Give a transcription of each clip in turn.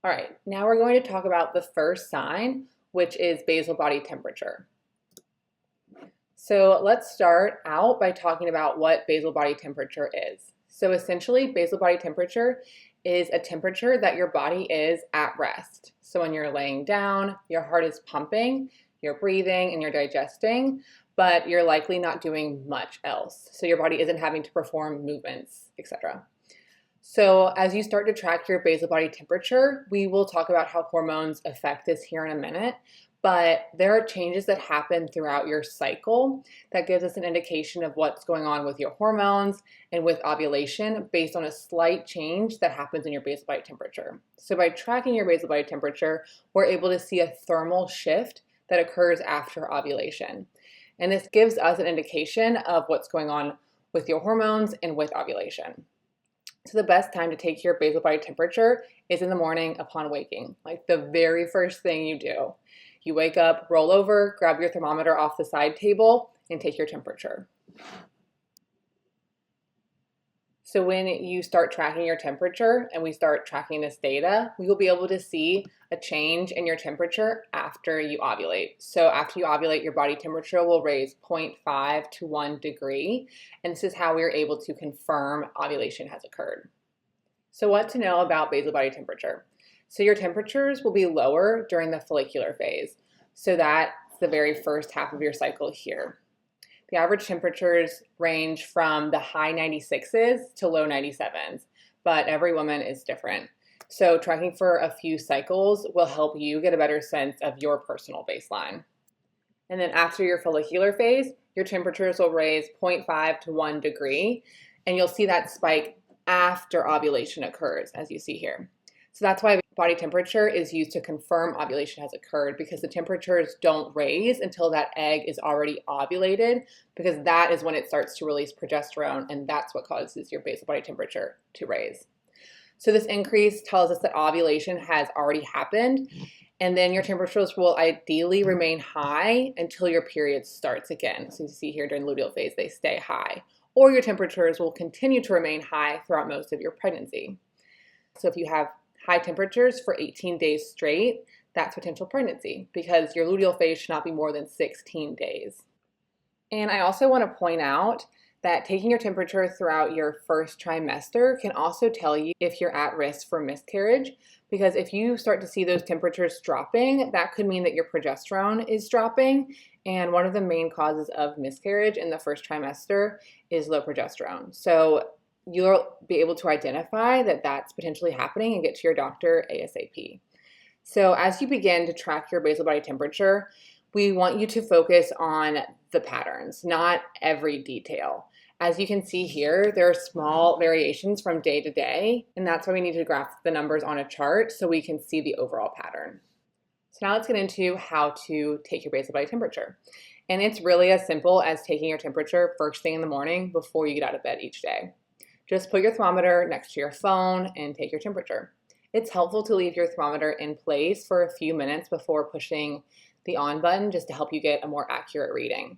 All right, now we're going to talk about the first sign, which is basal body temperature. So let's start out by talking about what basal body temperature is. So essentially, basal body temperature is a temperature that your body is at rest. So when you're laying down, your heart is pumping, you're breathing, and you're digesting, but you're likely not doing much else. So your body isn't having to perform movements, etc. So as you start to track your basal body temperature, we will talk about how hormones affect this here in a minute, but there are changes that happen throughout your cycle that gives us an indication of what's going on with your hormones and with ovulation based on a slight change that happens in your basal body temperature. So by tracking your basal body temperature, we're able to see a thermal shift that occurs after ovulation. And this gives us an indication of what's going on with your hormones and with ovulation. So the best time to take your basal body temperature is in the morning upon waking, like the very first thing you do. You wake up, roll over, grab your thermometer off the side table, and take your temperature. So when you start tracking your temperature and we start tracking this data, we will be able to see a change in your temperature after you ovulate. So after you ovulate, your body temperature will raise 0.5 to 1 degree. And this is how we are able to confirm ovulation has occurred. So what to know about basal body temperature? So your temperatures will be lower during the follicular phase. So that's the very first half of your cycle here. The average temperatures range from the high 96s to low 97s, but every woman is different. So tracking for a few cycles will help you get a better sense of your personal baseline. And then after your follicular phase, your temperatures will raise 0.5 to 1 degree, and you'll see that spike after ovulation occurs, as you see here. So that's why body temperature is used to confirm ovulation has occurred, because the temperatures don't raise until that egg is already ovulated, because that is when it starts to release progesterone, and that's what causes your basal body temperature to raise. So this increase tells us that ovulation has already happened, and then your temperatures will ideally remain high until your period starts again. So you see here during the luteal phase, they stay high, or your temperatures will continue to remain high throughout most of your pregnancy. So if you have high temperatures for 18 days straight, that's potential pregnancy, because your luteal phase should not be more than 16 days. And I also want to point out that taking your temperature throughout your first trimester can also tell you if you're at risk for miscarriage, because if you start to see those temperatures dropping, that could mean that your progesterone is dropping. And one of the main causes of miscarriage in the first trimester is low progesterone. So you'll be able to identify that that's potentially happening and get to your doctor ASAP. So as you begin to track your basal body temperature, we want you to focus on the patterns, not every detail. As you can see here, there are small variations from day to day, and that's why we need to graph the numbers on a chart so we can see the overall pattern. So now let's get into how to take your basal body temperature. And it's really as simple as taking your temperature first thing in the morning before you get out of bed each day. Just put your thermometer next to your phone and take your temperature. It's helpful to leave your thermometer in place for a few minutes before pushing the on button, just to help you get a more accurate reading.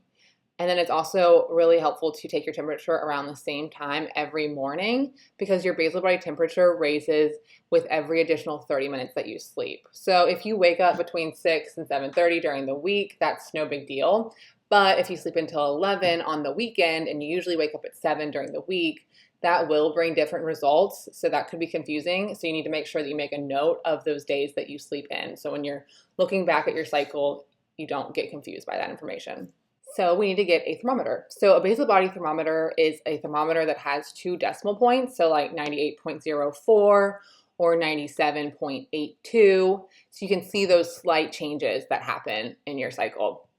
And then it's also really helpful to take your temperature around the same time every morning, because your basal body temperature raises with every additional 30 minutes that you sleep. So if you wake up between 6 and 7:30 during the week, that's no big deal. But if you sleep until 11 on the weekend and you usually wake up at 7 during the week, that will bring different results. So that could be confusing. So you need to make sure that you make a note of those days that you sleep in. So when you're looking back at your cycle, you don't get confused by that information. So we need to get a thermometer. So a basal body thermometer is a thermometer that has 2 decimal points. So like 98.04 or 97.82. So you can see those slight changes that happen in your cycle.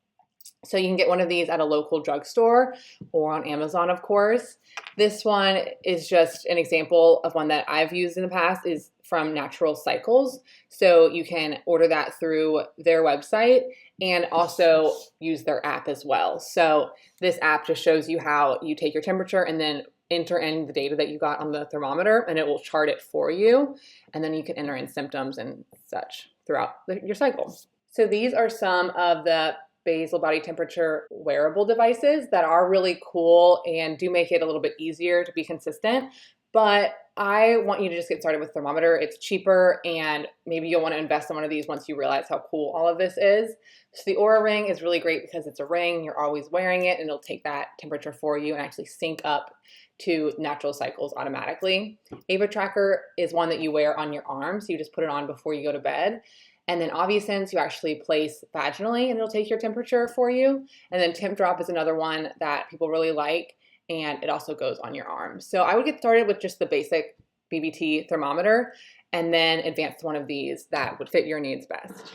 So you can get one of these at a local drugstore or on Amazon, of course. This one is just an example of one that I've used in the past, is from Natural Cycles. So you can order that through their website and also use their app as well. So this app just shows you how you take your temperature and then enter in the data that you got on the thermometer, and it will chart it for you. And then you can enter in symptoms and such throughout your cycle. So these are some of the basal body temperature wearable devices that are really cool and do make it a little bit easier to be consistent. But I want you to just get started with thermometer. It's cheaper, and maybe you'll want to invest in one of these once you realize how cool all of this is. So the Aura Ring is really great because it's a ring. You're always wearing it, and it'll take that temperature for you and actually sync up to natural cycles automatically. Ava Tracker is one that you wear on your arm, so you just put it on before you go to bed. And then OvuSense you actually place vaginally, and it'll take your temperature for you. And then Temp Drop is another one that people really like, and it also goes on your arm. So I would get started with just the basic BBT thermometer and then advance to one of these that would fit your needs best.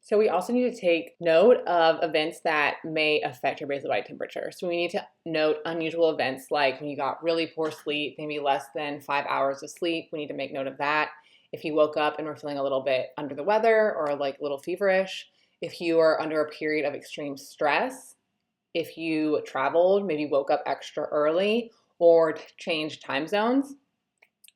So we also need to take note of events that may affect your basal body temperature. So we need to note unusual events like when you got really poor sleep, maybe less than 5 hours of sleep. We need to make note of that. If you woke up and were feeling a little bit under the weather or like a little feverish, if you are under a period of extreme stress, if you traveled, maybe woke up extra early or changed time zones,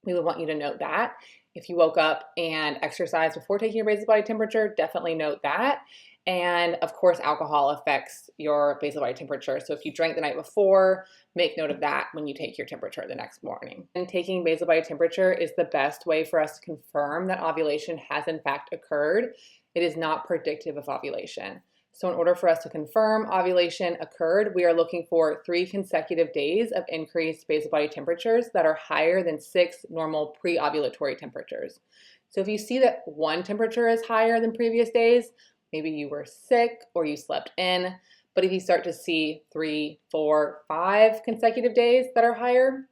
we would want you to note that. If you woke up and exercised before taking your basal body temperature, definitely note that. And of course, alcohol affects your basal body temperature. So if you drank the night before, make note of that when you take your temperature the next morning. And taking basal body temperature is the best way for us to confirm that ovulation has in fact occurred. It is not predictive of ovulation. So in order for us to confirm ovulation occurred, we are looking for 3 consecutive days of increased basal body temperatures that are higher than 6 normal pre-ovulatory temperatures. So if you see that one temperature is higher than previous days, maybe you were sick or you slept in. But if you start to see 3, 4, 5 consecutive days that are higher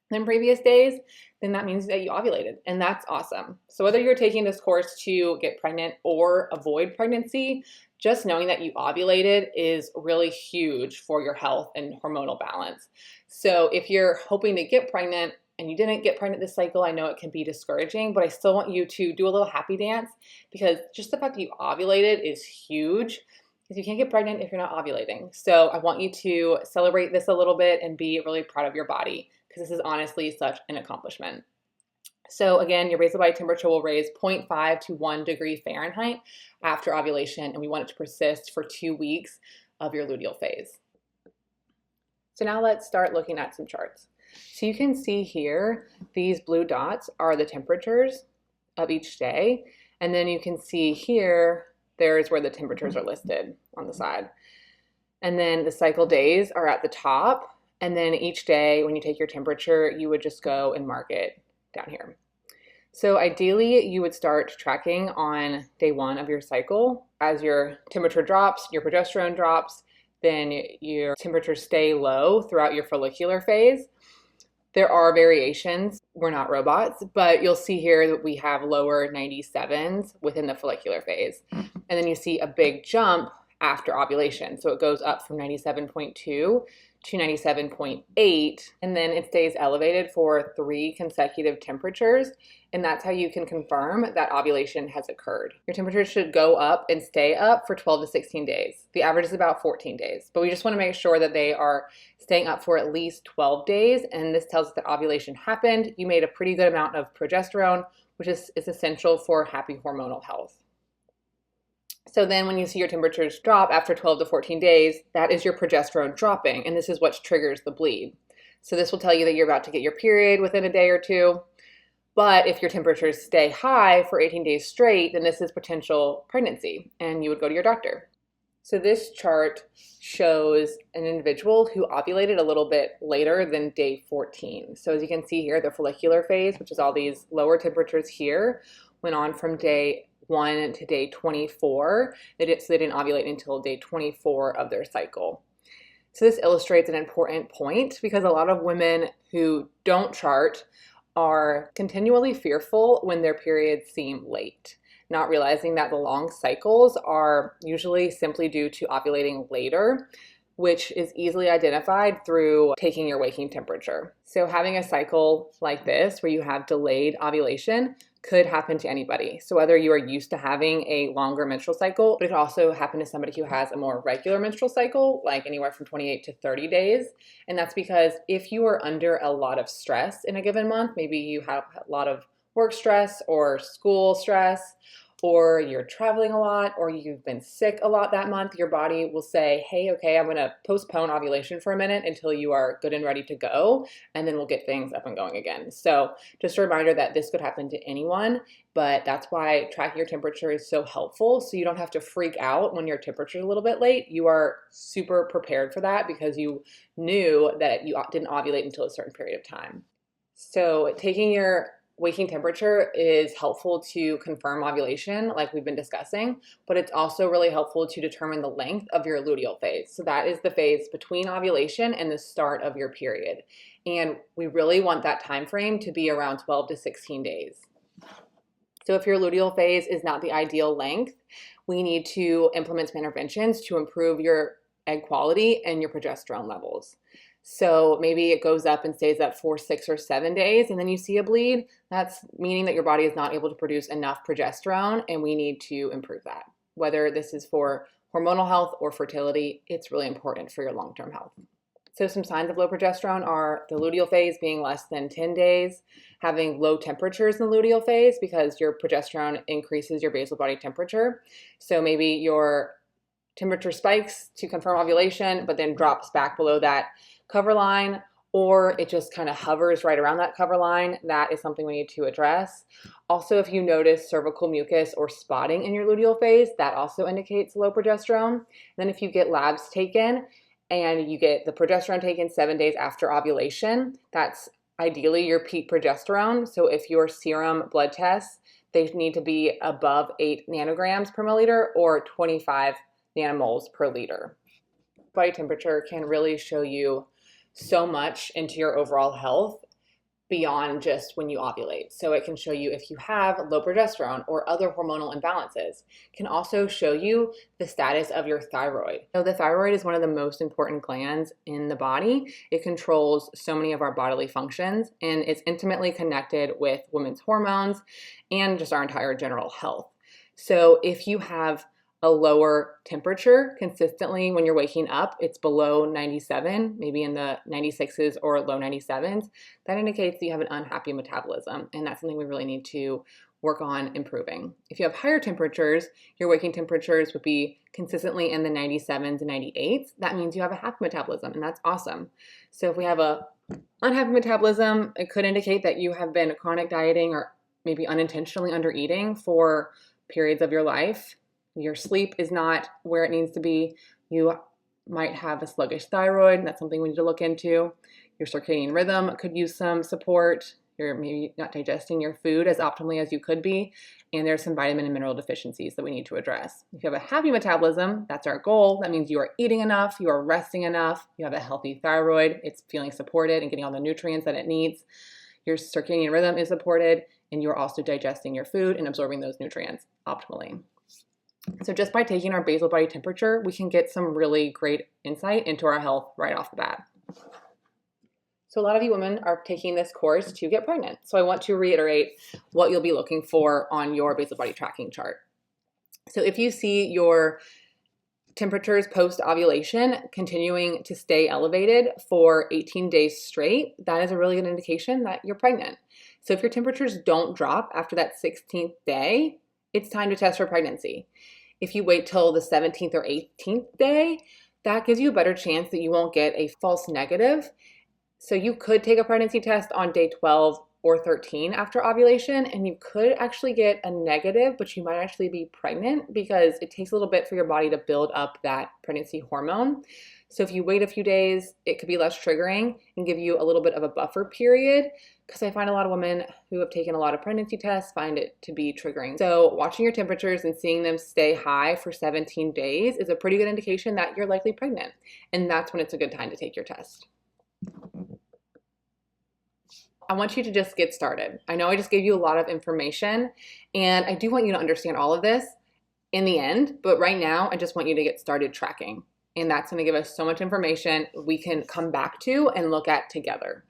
than previous days, then that means that you ovulated, and that's awesome. So whether you're taking this course to get pregnant or avoid pregnancy, just knowing that you ovulated is really huge for your health and hormonal balance. So if you're hoping to get pregnant and you didn't get pregnant this cycle, I know it can be discouraging, but I still want you to do a little happy dance, because just the fact that you ovulated is huge, because you can't get pregnant if you're not ovulating. So I want you to celebrate this a little bit and be really proud of your body, because this is honestly such an accomplishment. So again, your basal body temperature will raise 0.5 to 1 degree Fahrenheit after ovulation, and we want it to persist for 2 weeks of your luteal phase. So now let's start looking at some charts. So you can see here, these blue dots are the temperatures of each day, and then you can see here, there's where the temperatures are listed on the side. And then the cycle days are at the top, and then each day when you take your temperature, you would just go and mark it down here. So ideally, you would start tracking on day 1 of your cycle. As your temperature drops, your progesterone drops, then your temperatures stay low throughout your follicular phase. There are variations. We're not robots, but you'll see here that we have lower 97s within the follicular phase. And then you see a big jump after ovulation. So it goes up from 97.2 to 97.8, and then it stays elevated for 3 consecutive temperatures, and that's how you can confirm that ovulation has occurred. Your temperature should go up and stay up for 12 to 16 days. The average is about 14 days, but we just want to make sure that they are staying up for at least 12 days, and this tells us that ovulation happened. You made a pretty good amount of progesterone, which is essential for happy hormonal health. So then when you see your temperatures drop after 12 to 14 days, that is your progesterone dropping, and this is what triggers the bleed. So this will tell you that you're about to get your period within a day or 2. But if your temperatures stay high for 18 days straight, then this is potential pregnancy, and you would go to your doctor. So this chart shows an individual who ovulated a little bit later than day 14. So as you can see here, the follicular phase, which is all these lower temperatures here, went on from day 1 to day 24. So they didn't ovulate until day 24 of their cycle. So this illustrates an important point, because a lot of women who don't chart are continually fearful when their periods seem late, not realizing that the long cycles are usually simply due to ovulating later, which is easily identified through taking your waking temperature. So having a cycle like this, where you have delayed ovulation, could happen to anybody. So whether you are used to having a longer menstrual cycle, but it could also happen to somebody who has a more regular menstrual cycle, like anywhere from 28 to 30 days. And that's because if you are under a lot of stress in a given month, maybe you have a lot of work stress or school stress, or you're traveling a lot, or you've been sick a lot that month, your body will say, hey, okay, I'm gonna postpone ovulation for a minute until you are good and ready to go, and then we'll get things up and going again. So just a reminder that this could happen to anyone, but that's why tracking your temperature is so helpful, so you don't have to freak out when your temperature is a little bit late. You are super prepared for that because you knew that you didn't ovulate until a certain period of time. So taking your waking temperature is helpful to confirm ovulation, like we've been discussing, but it's also really helpful to determine the length of your luteal phase. So that is the phase between ovulation and the start of your period. And we really want that time frame to be around 12 to 16 days. So if your luteal phase is not the ideal length, we need to implement some interventions to improve your egg quality and your progesterone levels. So maybe it goes up and stays up for 6 or 7 days, and then you see a bleed. That's meaning that your body is not able to produce enough progesterone, and we need to improve that. Whether this is for hormonal health or fertility, it's really important for your long-term health. So some signs of low progesterone are the luteal phase being less than 10 days, having low temperatures in the luteal phase because your progesterone increases your basal body temperature. So maybe your temperature spikes to confirm ovulation, but then drops back below that cover line, or it just kind of hovers right around that cover line. That is something we need to address. Also, if you notice cervical mucus or spotting in your luteal phase, that also indicates low progesterone. And then if you get labs taken and you get the progesterone taken 7 days after ovulation, that's ideally your peak progesterone. So if your serum blood tests, they need to be above 8 nanograms per milliliter or 25 nanomoles per liter. Body temperature can really show you so much into your overall health beyond just when you ovulate. So it can show you if you have low progesterone or other hormonal imbalances. It can also show you the status of your thyroid. So the thyroid is one of the most important glands in the body. It controls so many of our bodily functions, and it's intimately connected with women's hormones and just our entire general health. So if you have a lower temperature consistently when you're waking up, it's below 97, maybe in the 96s or low 97s, that indicates that you have an unhappy metabolism, and that's something we really need to work on improving. If you have higher temperatures, your waking temperatures would be consistently in the 97s and 98s. That means you have a happy metabolism, and that's awesome. So if we have a unhappy metabolism, it could indicate that you have been chronic dieting or maybe unintentionally under eating for periods of your life. Your sleep is not where it needs to be. You might have a sluggish thyroid, and that's something we need to look into. Your circadian rhythm could use some support. You're maybe not digesting your food as optimally as you could be, and there's some vitamin and mineral deficiencies that we need to address. If you have a happy metabolism, that's our goal. That means you are eating enough, you are resting enough, you have a healthy thyroid, it's feeling supported and getting all the nutrients that it needs. Your circadian rhythm is supported, and you're also digesting your food and absorbing those nutrients optimally. So just by taking our basal body temperature, we can get some really great insight into our health right off the bat. So a lot of you women are taking this course to get pregnant. So I want to reiterate what you'll be looking for on your basal body tracking chart. So if you see your temperatures post-ovulation continuing to stay elevated for 18 days straight, that is a really good indication that you're pregnant. So if your temperatures don't drop after that 16th day, it's time to test for pregnancy. If you wait till the 17th or 18th day, that gives you a better chance that you won't get a false negative. So you could take a pregnancy test on day 12 or 13 after ovulation, and you could actually get a negative, but you might actually be pregnant because it takes a little bit for your body to build up that pregnancy hormone. So if you wait a few days, it could be less triggering and give you a little bit of a buffer period, because I find a lot of women who have taken a lot of pregnancy tests find it to be triggering. So watching your temperatures and seeing them stay high for 17 days is a pretty good indication that you're likely pregnant, and that's when it's a good time to take your test. I want you to just get started. I know I just gave you a lot of information, and I do want you to understand all of this in the end, but right now I just want you to get started tracking. And that's going to give us so much information we can come back to and look at together.